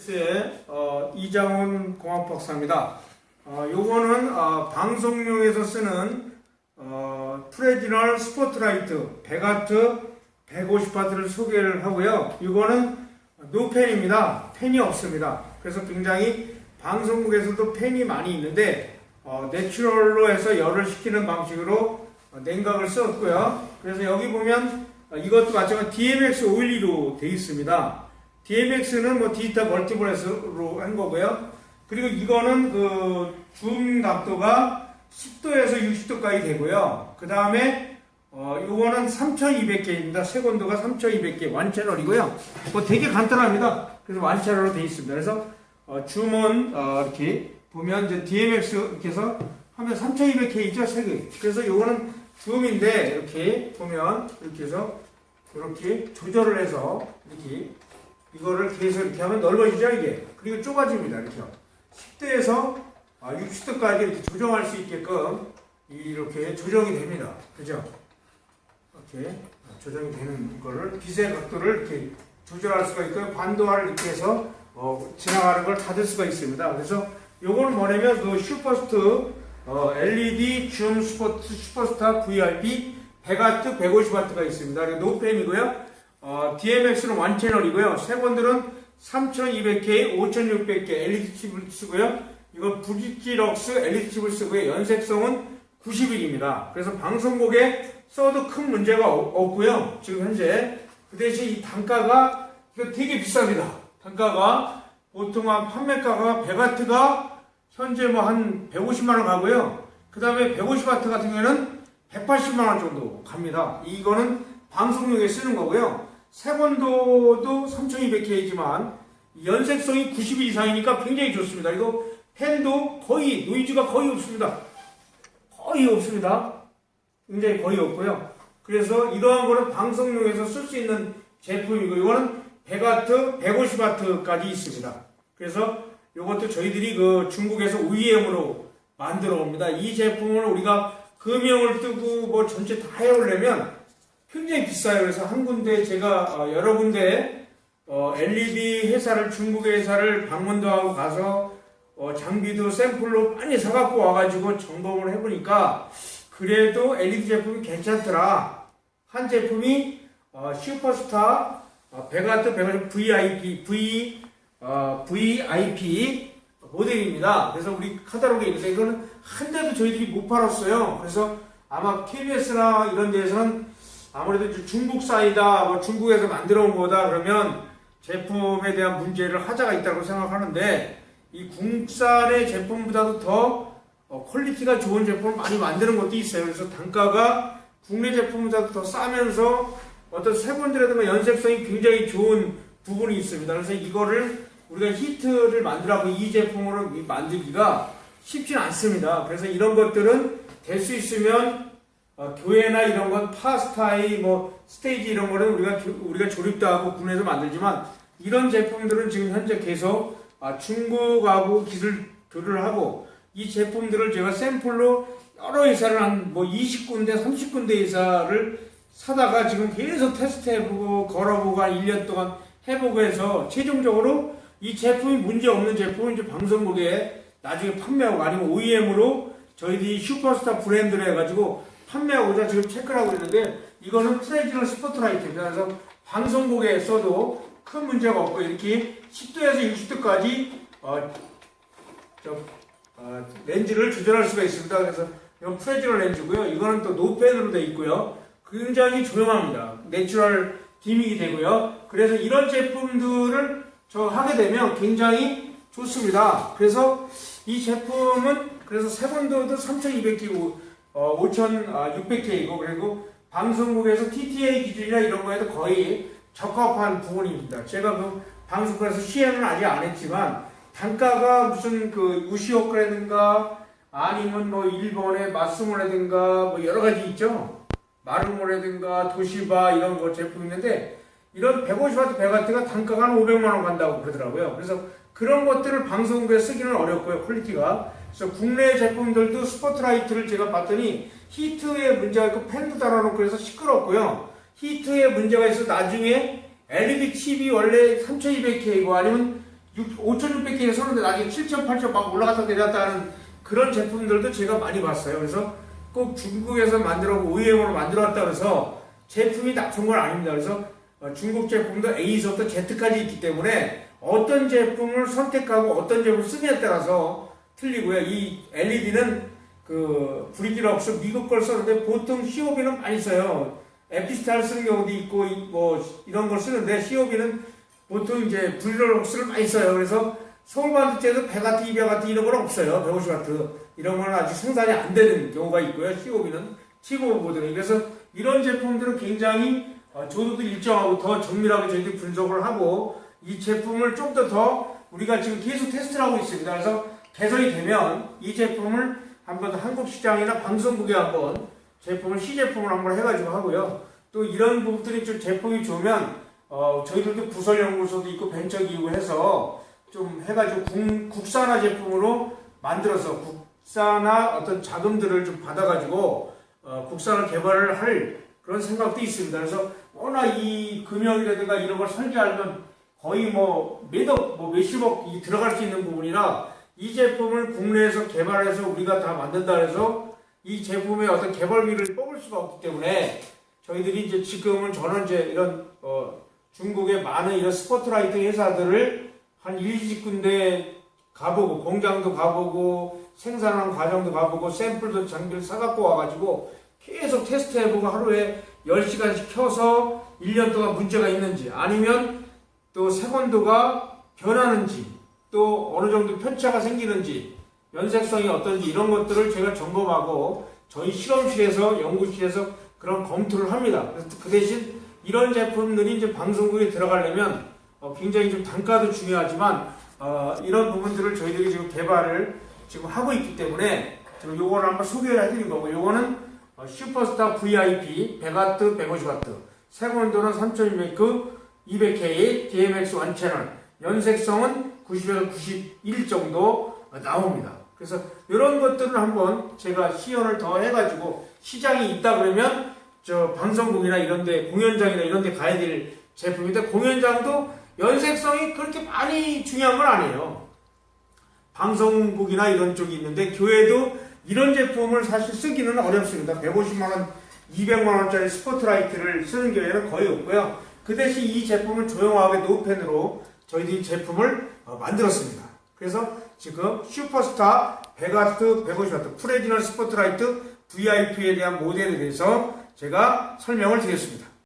TMX의 이장훈 공학박사입니다. 요거는 방송용에서 쓰는 프레지널 스포트라이트 100W 150W를 소개를 하고요. 이거는 노팬입니다. 팬이 없습니다. 그래서 굉장히 방송국에서도 팬이 많이 있는데 내추럴로 해서 열을 식히는 방식으로 냉각을 썼고요. 그래서 여기 보면 이것도 마찬가지로 DMX 512로 되어 있습니다. DMX는 뭐 디지털 멀티브레스로 한 거고요. 그리고 이거는 줌 각도가 10도에서 60도까지 되고요. 그 다음에 이거는 3200K입니다. 세곤도가 3200K 완채널이고요. 뭐 되게 간단합니다. 그래서 완채널로 되어 있습니다. 그래서 줌은 이렇게 보면 이제 DMX 이렇게 해서 하면 3200K죠, 색이. 그래서 이거는 줌인데 이렇게 보면 이렇게 해서 이렇게 조절을 해서 이렇게 이거를 계속 이렇게 하면 넓어지죠, 이게. 그리고 좁아집니다, 이렇게. 10도에서 60도까지 이렇게 조정할 수 있게끔 이렇게 조정이 됩니다. 그죠? 이렇게 조정이 되는 거를 빛의 각도를 이렇게 조절할 수가 있고요. 반도화를 이렇게 해서 지나가는 걸 닫을 수가 있습니다. 그래서 요거는 뭐냐면 슈퍼스트 LED 줌 슈퍼스타 VIP 100W 150W가 있습니다. 그리고 노팬이고요. DMX는 완채널이고요. 세번들은 3200K, 5600K LED 칩을 쓰고요. 이건 부지럭스 LED 칩을 쓰고요. 연색성은 90일입니다. 그래서 방송국에 써도 큰 문제가 없고요. 지금 현재. 그 대신 이 단가가 이거 되게 비쌉니다. 단가가 보통 한 판매가가 100W가 현재 뭐 한 150만원 가고요. 그 다음에 150W 같은 경우에는 180만원 정도 갑니다. 이거는 방송용에 쓰는 거고요. 색온도도 3200K지만 연색성이 90일 이상이니까 굉장히 좋습니다. 이거 팬도 거의 노이즈가 거의 없습니다. 거의 없습니다. 굉장히 거의 없고요. 그래서 이러한 거는 방송용에서 쓸 수 있는 제품이고 이거는 100W, 150W까지 있습니다. 그래서 이것도 저희들이 중국에서 OEM으로 만들어 옵니다. 이 제품을 우리가 금형을 뜨고 뭐 전체 다 해오려면 굉장히 비싸요. 그래서 한 군데 제가 여러 군데 LED 회사를 중국의 회사를 방문도 하고 가서 장비도 샘플로 많이 사갖고 와가지고 점검을 해보니까 그래도 LED 제품이 괜찮더라. 한 제품이 슈퍼스타 100W 150 VIP 모델입니다. 그래서 우리 카탈로그에 있는데 이거는 한 대도 저희들이 못 팔았어요. 그래서 아마 KBS나 이런 데에서는 아무래도 중국사이다, 뭐 중국에서 만들어 온 거다 그러면 제품에 대한 문제를 하자가 있다고 생각하는데 이 국산의 제품보다도 더 퀄리티가 좋은 제품을 많이 만드는 것도 있어요. 그래서 단가가 국내 제품보다도 더 싸면서 어떤 색온이라든가 연색성이 굉장히 좋은 부분이 있습니다. 그래서 이거를 우리가 히트를 만들라고 이 제품으로 만들기가 쉽지는 않습니다. 그래서 이런 것들은 될 수 있으면 교회나 이런 건 파스타이 뭐 스테이지 이런 거는 우리가 조립도 하고 국내에서 만들지만 이런 제품들은 지금 현재 계속 중국하고 기술 교류를 하고 이 제품들을 제가 샘플로 여러 회사를 한 뭐 20군데 30군데 회사를 사다가 지금 계속 테스트해보고 걸어보고 한 1년 동안 해보고 해서 최종적으로 이 제품이 문제없는 제품은 이제 방송국에 나중에 판매하고 아니면 OEM으로 저희들이 슈퍼스타 브랜드로 해가지고 판매하고자 지금 체크를 하고 있는데 이거는 프레지널 스포트라이트입니다. 그래서 방송국에 써도 큰 문제가 없고 이렇게 10도에서 60도까지 렌즈를 조절할 수가 있습니다. 그래서 이건 프레지널 렌즈고요. 이거는 또 노팬으로 되어 있고요. 굉장히 조용합니다. 내추럴 디밍이 되고요. 그래서 이런 제품들을 하게 되면 굉장히 좋습니다. 그래서 이 제품은 그래서 색온도도 3200K, 5600K이고 그리고 방송국에서 TTA 기준이나 이런 거에도 거의 적합한 부분입니다. 제가 방송국에서 시행은 아직 안 했지만 단가가 무슨 우시오크라든가 아니면 뭐 일본의 마스모라든가 뭐 여러 가지 있죠. 마르모라든가 도시바 이런 거 제품이 있는데 이런 150W 100W가 단가가 한 500만원 간다고 그러더라고요. 그래서 그런 것들을 방송국에 쓰기는 어렵고요. 퀄리티가. 그래서 국내 제품들도 스포트라이트를 제가 봤더니 히트에 문제가 있고 팬도 달아놓고 해서 시끄럽고요. 히트에 문제가 있어 나중에 LED 칩이 원래 3200K고 아니면 5,600K에 섰는데 나중에 7,000, 8,000 막 올라갔다 내렸다 하는 그런 제품들도 제가 많이 봤어요. 그래서 꼭 중국에서 만들었고 OEM으로 만들었다 해서 제품이 나쁜 건 아닙니다. 그래서 중국 제품도 A서부터 Z까지 있기 때문에 어떤 제품을 선택하고 어떤 제품을 쓰냐에 따라서 틀리고요. 이 LED는 그 브리기럭스 미국 걸 썼는데 보통 COB는 많이 써요. 에피스탈 쓰는 경우도 있고 뭐 이런 걸 쓰는데 COB는 보통 이제 브리기럭스를 많이 써요. 그래서 서울반도체에서 100W, 200W 이런 건 없어요. 150W 이런 건 아직 생산이 안 되는 경우가 있고요. COB는 T5보드는 그래서 이런 제품들은 굉장히 조도도 일정하고 더 정밀하게 저희들이 분석을 하고 이 제품을 좀 더 우리가 지금 계속 테스트를 하고 있습니다. 그래서 개선이 되면 이 제품을 한번 한국 시장이나 방송국에 한번 제품을 시제품을 한번 해가지고 하고요. 또 이런 부분들이 좀 제품이 좋으면 저희들도 부설연구소도 있고 벤처기구 해서 좀 해가지고 국산화 제품으로 만들어서 국산화 어떤 자금들을 좀 받아가지고 국산화 개발을 할 그런 생각도 있습니다. 그래서 워낙 이 금형이라든가 이런 걸 설계하면 거의 몇십억이 들어갈 수 있는 부분이라 이 제품을 국내에서 개발해서 우리가 다 만든다 해서 이 제품의 어떤 개발비를 뽑을 수가 없기 때문에 저희들이 이제 지금은 저는 이제 이런 중국의 많은 이런 스포트라이트 회사들을 한 1~2군데 가보고 공장도 가보고 생산하는 과정도 가보고 샘플도 장비를 사갖고 와가지고 계속 테스트해보고 하루에 10시간씩 켜서 1년 동안 문제가 있는지 아니면 또 색온도가 변하는지 또 어느 정도 편차가 생기는지 연색성이 어떤지 이런 것들을 제가 점검하고 저희 실험실에서 연구실에서 그런 검토를 합니다. 그래서 그 대신 이런 제품들이 이제 방송국에 들어가려면 굉장히 좀 단가도 중요하지만 이런 부분들을 저희들이 지금 개발을 지금 하고 있기 때문에 지금 요거를 한번 소개를 해드린 거고 요거는 슈퍼스타 VIP 100W, 150W 색온도는 3200, 200K, DMX 1채널 연색성은 90에서 91 정도 나옵니다. 그래서 이런 것들을 한번 제가 시연을 더 해가지고 시장이 있다 그러면 저 방송국이나 이런데 공연장이나 이런데 가야 될 제품인데 공연장도 연색성이 그렇게 많이 중요한 건 아니에요. 방송국이나 이런 쪽이 있는데 교회도 이런 제품을 사실 쓰기는 어렵습니다. 150만원, 200만원짜리 스포트라이트를 쓰는 교회는 거의 없고요. 그 대신 이 제품은 조용하게 노펜으로 저희들이 제품을 만들었습니다. 그래서 지금 슈퍼스타 100W, 150W 프레지널 스포트라이트 VIP에 대한 모델에 대해서 제가 설명을 드렸습니다.